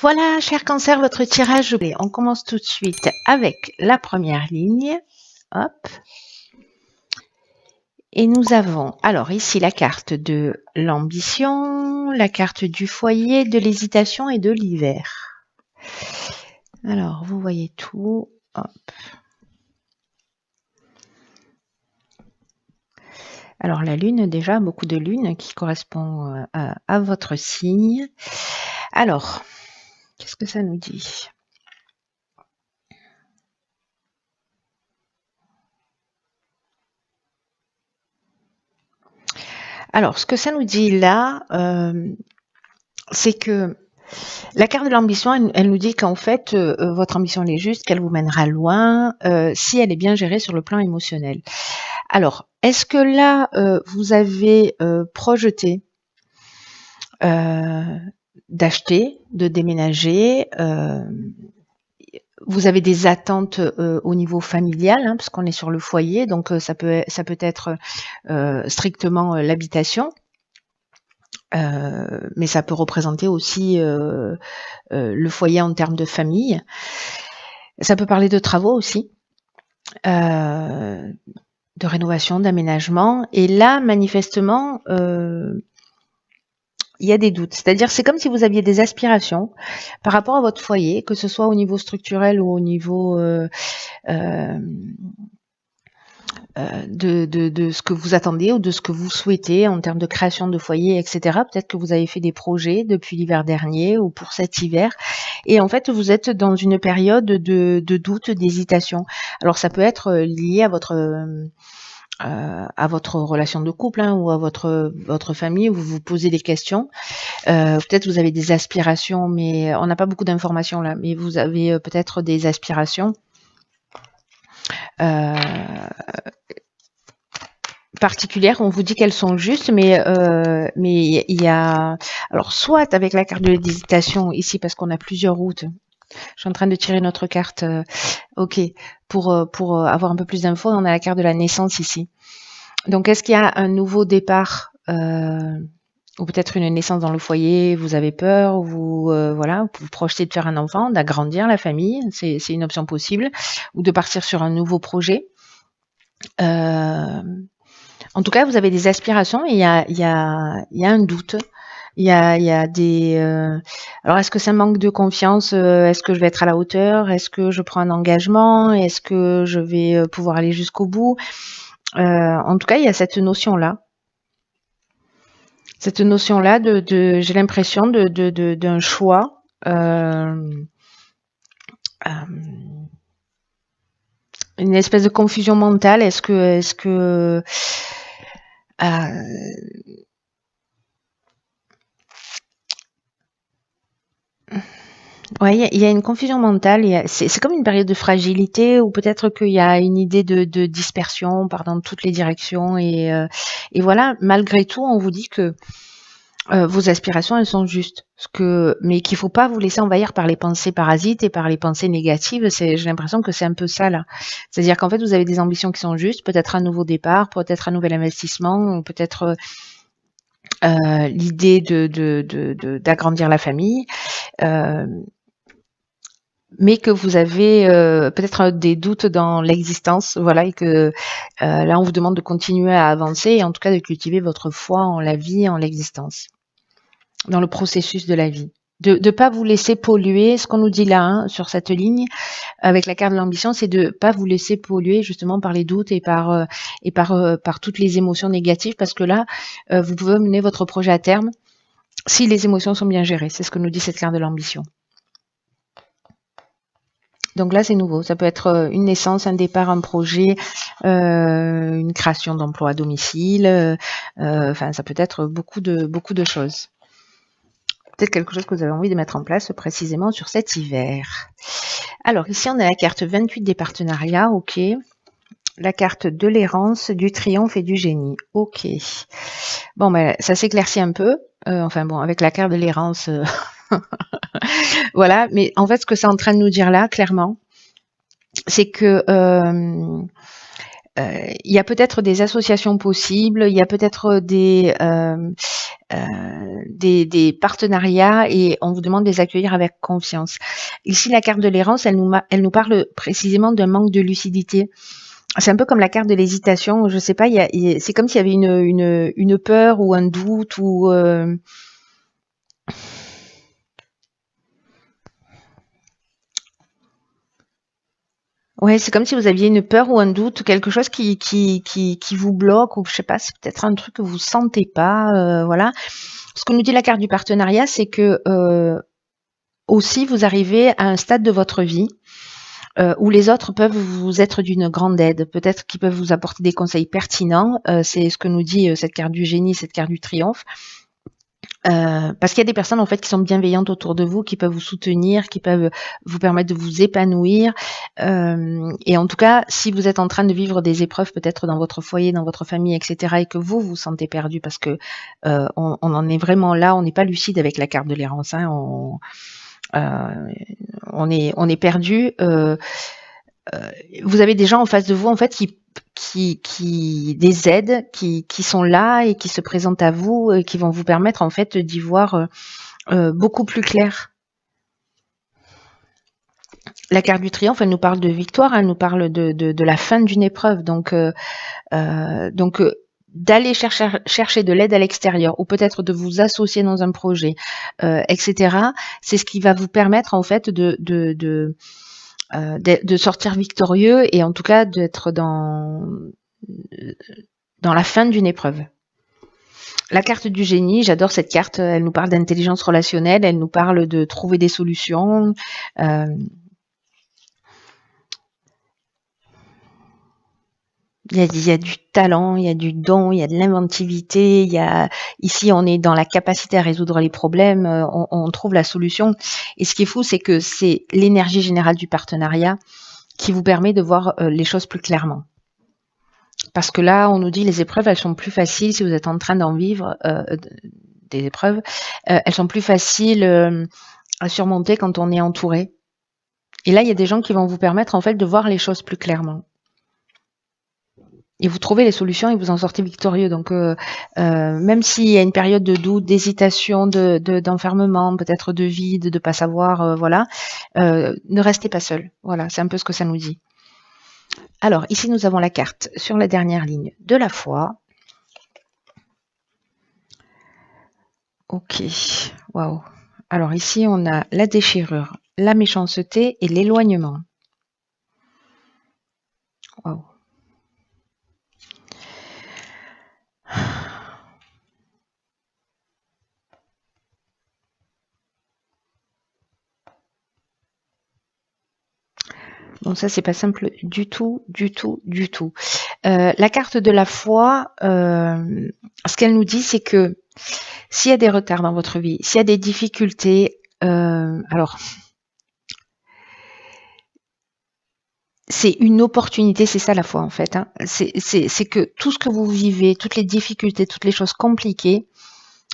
Voilà, cher Cancer, votre tirage. On commence tout de suite avec la première ligne. Hop. Et nous avons alors ici la carte de l'ambition, la carte du foyer, de l'hésitation et de l'hiver. Alors, vous voyez tout. Hop. Alors, la lune, déjà, beaucoup de lune qui correspond à votre signe. Alors, qu'est-ce que ça nous dit ? Alors, ce que ça nous dit là, c'est que la carte de l'ambition, elle nous dit qu'en fait, votre ambition elle est juste, qu'elle vous mènera loin, si elle est bien gérée sur le plan émotionnel. Alors, est-ce que là, vous avez projeté d'acheter, de déménager, vous avez des attentes au niveau familial, hein, parce qu'on est sur le foyer, donc ça peut être strictement l'habitation. Mais ça peut représenter aussi le foyer en termes de famille. Ça peut parler de travaux aussi, de rénovation, d'aménagement. Et là, manifestement, il y a des doutes. C'est-à-dire, c'est comme si vous aviez des aspirations par rapport à votre foyer, que ce soit au niveau structurel ou au niveau de ce que vous attendez ou de ce que vous souhaitez en termes de création de foyer, etc. Peut-être que vous avez fait des projets depuis l'hiver dernier ou pour cet hiver. Et en fait, vous êtes dans une période de doute, d'hésitation. Alors, ça peut être lié à votre relation de couple, hein, ou à votre famille, où vous vous posez des questions. Peut-être vous avez des aspirations, mais on n'a pas beaucoup d'informations là, mais vous avez peut-être des aspirations particulières. On vous dit qu'elles sont justes, mais il y a, alors soit avec la carte de l'hésitation ici, parce qu'on a plusieurs routes. Je suis en train de tirer notre carte. Ok, pour avoir un peu plus d'infos, on a la carte de la naissance ici. Donc, est-ce qu'il y a un nouveau départ ou peut-être une naissance dans le foyer, vous avez peur, voilà, vous projetez de faire un enfant, d'agrandir la famille, c'est une option possible, ou de partir sur un nouveau projet. En tout cas, vous avez des aspirations et il y a un doute. Il y a des. Alors, est-ce que ça manque de confiance? Est-ce que je vais être à la hauteur? Est-ce que je prends un engagement? Est-ce que je vais pouvoir aller jusqu'au bout? En tout cas, il y a cette notion-là. Cette notion-là j'ai l'impression d'un choix. Une espèce de confusion mentale. Est-ce que ouais, il y a une confusion mentale. C'est comme une période de fragilité, ou peut-être qu'il y a une idée de dispersion, part dans toutes les directions. Et voilà, malgré tout, on vous dit que vos aspirations, elles sont justes. Mais qu'il ne faut pas vous laisser envahir par les pensées parasites et par les pensées négatives. J'ai l'impression que c'est un peu ça, là. C'est-à-dire qu'en fait, vous avez des ambitions qui sont justes, peut-être un nouveau départ, peut-être un nouvel investissement, ou peut-être l'idée d'agrandir la famille. Mais que vous avez peut-être des doutes dans l'existence, voilà, et que là, on vous demande de continuer à avancer et en tout cas de cultiver votre foi en la vie, en l'existence, dans le processus de la vie. De ne pas vous laisser polluer, ce qu'on nous dit là, hein, sur cette ligne, avec la carte de l'ambition, c'est de ne pas vous laisser polluer justement par les doutes et par toutes les émotions négatives, parce que là, vous pouvez mener votre projet à terme si les émotions sont bien gérées. C'est ce que nous dit cette carte de l'ambition. Donc là, c'est nouveau. Ça peut être une naissance, un départ, un projet, une création d'emploi à domicile. Enfin, ça peut être beaucoup de choses. Peut-être quelque chose que vous avez envie de mettre en place précisément sur cet hiver. Alors, ici, on a la carte 28 des partenariats. OK. La carte de l'errance, du triomphe et du génie. OK. Bon, ben, ça s'éclaircit un peu. Enfin bon, avec la carte de l'errance... Voilà, mais en fait, ce que c'est en train de nous dire là, clairement, c'est que il y a peut-être des associations possibles, il y a peut-être des partenariats et on vous demande de les accueillir avec confiance. Ici, la carte de l'errance, elle nous parle précisément d'un manque de lucidité. C'est un peu comme la carte de l'hésitation. Je sais pas, c'est comme s'il y avait une peur ou un doute ou ouais, c'est comme si vous aviez une peur ou un doute, quelque chose qui vous bloque, ou je sais pas, c'est peut-être un truc que vous sentez pas, voilà. Ce que nous dit la carte du partenariat, c'est que aussi vous arrivez à un stade de votre vie où les autres peuvent vous être d'une grande aide, peut-être qu'ils peuvent vous apporter des conseils pertinents. C'est ce que nous dit cette carte du génie, cette carte du triomphe. Parce qu'il y a des personnes en fait qui sont bienveillantes autour de vous, qui peuvent vous soutenir, qui peuvent vous permettre de vous épanouir. Et en tout cas, si vous êtes en train de vivre des épreuves peut-être dans votre foyer, dans votre famille, etc., et que vous vous sentez perdu, parce que on en est vraiment là, on n'est pas lucide avec la carte de l'errance, hein, on est perdu. Vous avez des gens en face de vous en fait qui des aides qui sont là et qui se présentent à vous et qui vont vous permettre en fait d'y voir beaucoup plus clair. La carte du triomphe, elle nous parle de victoire, elle nous parle de la fin d'une épreuve, donc d'aller chercher de l'aide à l'extérieur ou peut-être de vous associer dans un projet, etc. C'est ce qui va vous permettre en fait de sortir victorieux et en tout cas d'être dans la fin d'une épreuve. La carte du génie, j'adore cette carte, elle nous parle d'intelligence relationnelle, elle nous parle de trouver des solutions. Il y a du talent, il y a du don, il y a de l'inventivité, ici on est dans la capacité à résoudre les problèmes, on trouve la solution. Et ce qui est fou, c'est que c'est l'énergie générale du partenariat qui vous permet de voir les choses plus clairement. Parce que là, on nous dit les épreuves, elles sont plus faciles si vous êtes en train d'en vivre des épreuves, elles sont plus faciles à surmonter quand on est entouré. Et là, il y a des gens qui vont vous permettre en fait de voir les choses plus clairement. Et vous trouvez les solutions et vous en sortez victorieux. Donc, même s'il y a une période de doute, d'hésitation, d'enfermement, peut-être de vide, de pas savoir, voilà, ne restez pas seul. Voilà, c'est un peu ce que ça nous dit. Alors, ici, nous avons la carte sur la dernière ligne de la foi. Ok, waouh. Alors ici, on a la déchirure, la méchanceté et l'éloignement. Waouh. Bon, ça, c'est pas simple du tout, du tout, du tout. La carte de la foi, ce qu'elle nous dit, c'est que s'il y a des retards dans votre vie, s'il y a des difficultés, alors, c'est une opportunité, c'est ça la foi en fait. Hein. C'est que tout ce que vous vivez, toutes les difficultés, toutes les choses compliquées,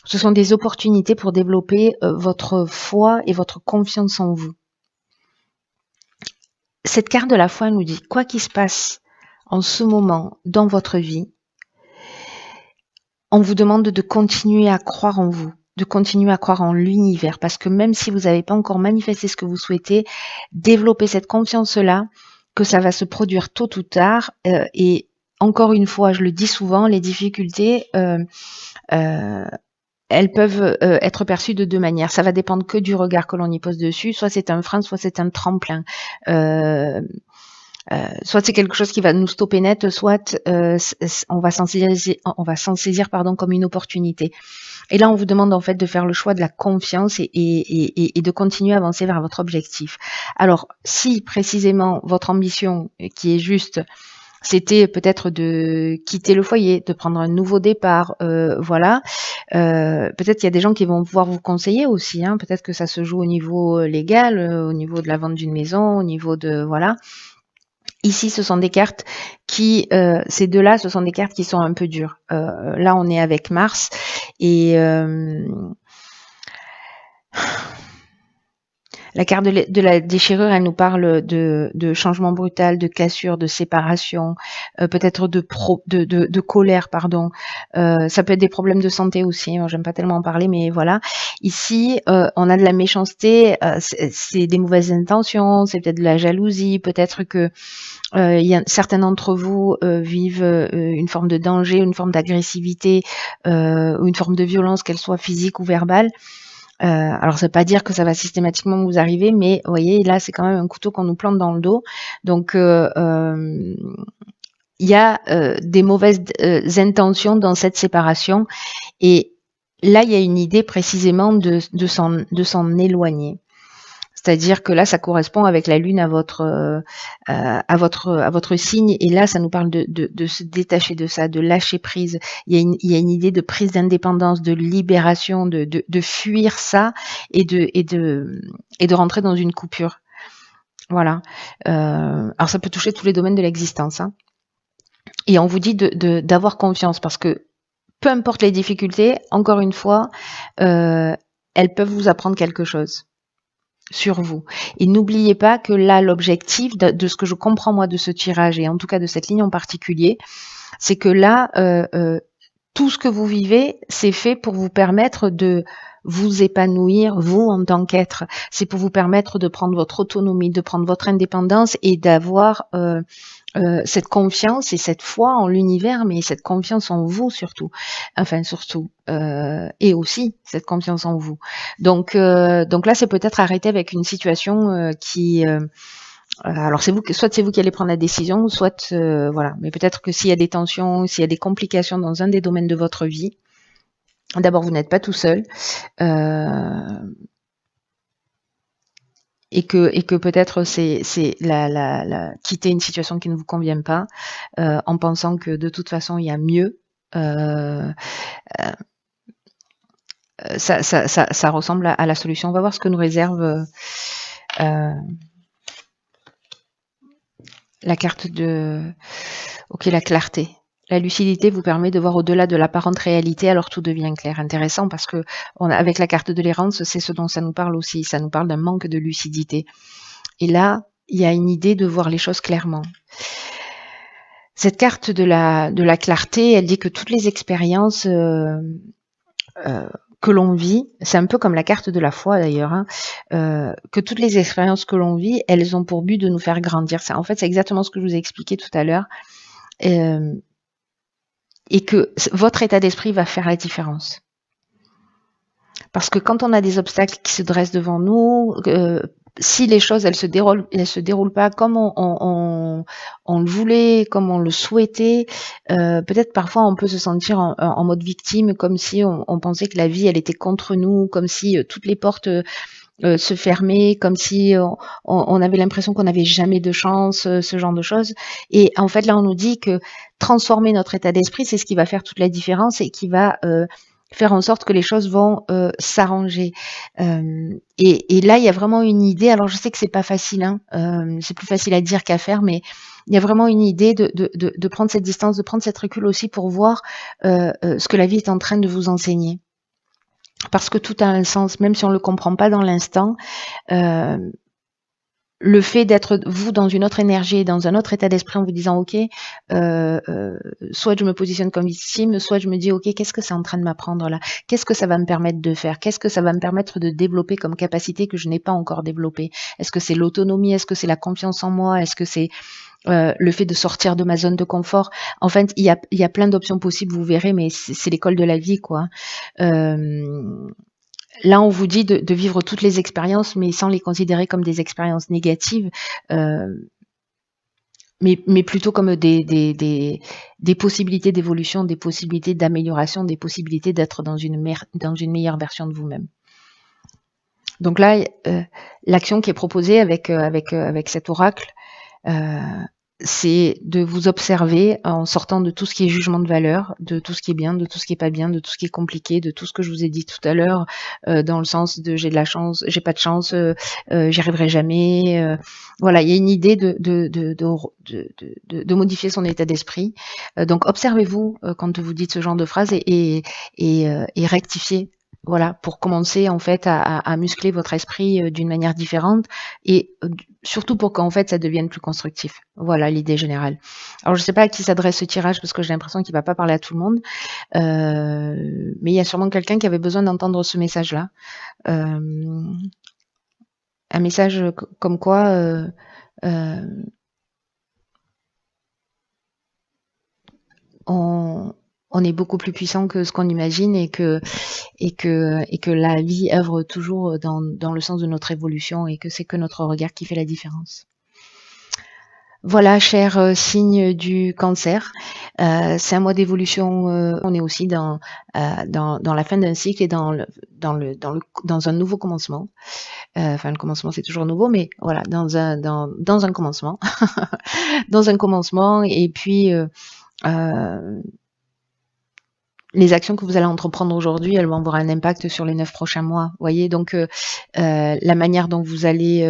ce sont des opportunités pour développer votre foi et votre confiance en vous. Cette carte de la foi nous dit, quoi qu'il se passe en ce moment dans votre vie, on vous demande de continuer à croire en vous, de continuer à croire en l'univers, parce que même si vous n'avez pas encore manifesté ce que vous souhaitez, développer cette confiance-là, que ça va se produire tôt ou tard, et encore une fois, je le dis souvent, les difficultés, elles peuvent être perçues de deux manières. Ça va dépendre que du regard que l'on y pose dessus. Soit c'est un frein, soit c'est un tremplin. Soit c'est quelque chose qui va nous stopper net, soit on va s'en saisir comme une opportunité. Et là, on vous demande en fait de faire le choix de la confiance et de continuer à avancer vers votre objectif. Alors, si précisément votre ambition, qui est juste, c'était peut-être de quitter le foyer, de prendre un nouveau départ, voilà. Peut-être qu'il y a des gens qui vont pouvoir vous conseiller aussi. Hein. Peut-être que ça se joue au niveau légal, au niveau de la vente d'une maison, au niveau de voilà. Ici, ce sont des cartes qui, ces deux-là, ce sont des cartes qui sont un peu dures. Là, on est avec Mars et La carte de la déchirure, elle nous parle de changement brutal, de cassure, de séparation, peut-être de colère, pardon. Ça peut être des problèmes de santé aussi. Moi, j'aime pas tellement en parler, mais voilà. Ici, on a de la méchanceté, c'est des mauvaises intentions, c'est peut-être de la jalousie, peut-être que certains d'entre vous vivent une forme de danger, une forme d'agressivité, ou une forme de violence, qu'elle soit physique ou verbale. Alors ça veut pas dire que ça va systématiquement vous arriver, mais vous voyez, là c'est quand même un couteau qu'on nous plante dans le dos. Donc il y a des mauvaises intentions dans cette séparation, et là il y a une idée précisément de s'en éloigner. C'est-à-dire que là, ça correspond avec la lune à votre signe, et là, ça nous parle de se détacher de ça, de lâcher prise. Il y a une idée de prise d'indépendance, de libération, de fuir ça et de rentrer dans une coupure. Voilà. Alors, ça peut toucher tous les domaines de l'existence, hein. Et on vous dit d'avoir confiance, parce que peu importe les difficultés, encore une fois, elles peuvent vous apprendre quelque chose sur vous. Et n'oubliez pas que là, l'objectif de ce que je comprends moi de ce tirage, et en tout cas de cette ligne en particulier, c'est que là, tout ce que vous vivez, c'est fait pour vous permettre de vous épanouir, vous, en tant qu'être. C'est pour vous permettre de prendre votre autonomie, de prendre votre indépendance, et d'avoir cette confiance et cette foi en l'univers, mais cette confiance en vous surtout. Enfin, surtout. Et aussi cette confiance en vous. Donc là, c'est peut-être arrêter avec une situation qui... alors soit c'est vous qui allez prendre la décision, soit voilà. Mais peut-être que s'il y a des tensions, s'il y a des complications dans un des domaines de votre vie, d'abord vous n'êtes pas tout seul. Et que peut-être c'est quitter une situation qui ne vous convient pas, en pensant que de toute façon il y a mieux. Ça ressemble à la solution. On va voir ce que nous réserve la carte de... Ok, la clarté. La lucidité vous permet de voir au-delà de l'apparente réalité, alors tout devient clair. Intéressant, parce que avec la carte de l'errance, c'est ce dont ça nous parle aussi. Ça nous parle d'un manque de lucidité. Et là, il y a une idée de voir les choses clairement. Cette carte de la clarté, elle dit que toutes les expériences que l'on vit, c'est un peu comme la carte de la foi d'ailleurs, hein, que toutes les expériences que l'on vit, elles ont pour but de nous faire grandir. En fait, c'est exactement ce que je vous ai expliqué tout à l'heure. Et que votre état d'esprit va faire la différence. Parce que quand on a des obstacles qui se dressent devant nous, si les choses elles se déroulent pas comme on le voulait, comme on le souhaitait, peut-être parfois on peut se sentir en mode victime, comme si on pensait que la vie elle était contre nous, comme si toutes les portes se fermer, comme si on avait l'impression qu'on n'avait jamais de chance, ce genre de choses. Et en fait, là, on nous dit que transformer notre état d'esprit, c'est ce qui va faire toute la différence et qui va faire en sorte que les choses vont s'arranger. Et là, il y a vraiment une idée. Alors, je sais que c'est pas facile, hein, c'est plus facile à dire qu'à faire, mais il y a vraiment une idée de prendre cette distance, de prendre cette recul aussi pour voir ce que la vie est en train de vous enseigner. Parce que tout a un sens, même si on ne le comprend pas dans l'instant. Le fait d'être vous dans une autre énergie, dans un autre état d'esprit, en vous disant ok, soit je me positionne comme victime, soit je me dis ok, qu'est-ce que c'est en train de m'apprendre là? Qu'est-ce que ça va me permettre de faire? Qu'est-ce que ça va me permettre de développer comme capacité que je n'ai pas encore développée? Est-ce que c'est l'autonomie? Est-ce que c'est la confiance en moi? Est-ce que c'est le fait de sortir de ma zone de confort? En fait, il y a plein d'options possibles, vous verrez, mais c'est l'école de la vie, quoi. Là, on vous dit de vivre toutes les expériences, mais sans les considérer comme des expériences négatives, mais plutôt comme des possibilités d'évolution, des possibilités d'amélioration, des possibilités d'être dans une meilleure version de vous-même. Donc là, l'action qui est proposée avec cet oracle, c'est de vous observer en sortant de tout ce qui est jugement de valeur, de tout ce qui est bien, de tout ce qui est pas bien, de tout ce qui est compliqué, de tout ce que je vous ai dit tout à l'heure, dans le sens de j'ai de la chance, j'ai pas de chance, j'y arriverai jamais. Voilà, il y a une idée de modifier son état d'esprit. Donc observez-vous quand vous dites ce genre de phrase et rectifiez Voilà, pour commencer en fait à muscler votre esprit d'une manière différente et surtout pour qu'en fait ça devienne plus constructif. Voilà l'idée générale. Alors je sais pas à qui s'adresse ce tirage parce que j'ai l'impression qu'il va pas parler à tout le monde, mais il y a sûrement quelqu'un qui avait besoin d'entendre ce message-là. Euh, un message comme quoi euh, on, on est beaucoup plus puissant que ce qu'on imagine et que la vie œuvre toujours dans le sens de notre évolution et que c'est que notre regard qui fait la différence. Voilà, cher signe du cancer, c'est un mois d'évolution. On est aussi dans la fin d'un cycle et dans un nouveau commencement. Enfin, le commencement c'est toujours nouveau, mais voilà, dans un commencement, dans un commencement. Et puis les actions que vous allez entreprendre aujourd'hui, elles vont avoir un impact sur les 9 prochains mois. Voyez, donc la manière dont vous allez,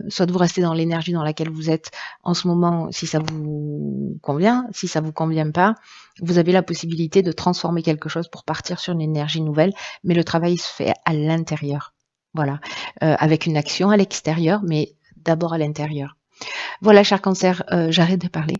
soit vous restez dans l'énergie dans laquelle vous êtes en ce moment, si ça vous convient, si ça vous convient pas, vous avez la possibilité de transformer quelque chose pour partir sur une énergie nouvelle, mais le travail se fait à l'intérieur. Voilà, avec une action à l'extérieur, mais d'abord à l'intérieur. Voilà, cher cancer, j'arrête de parler.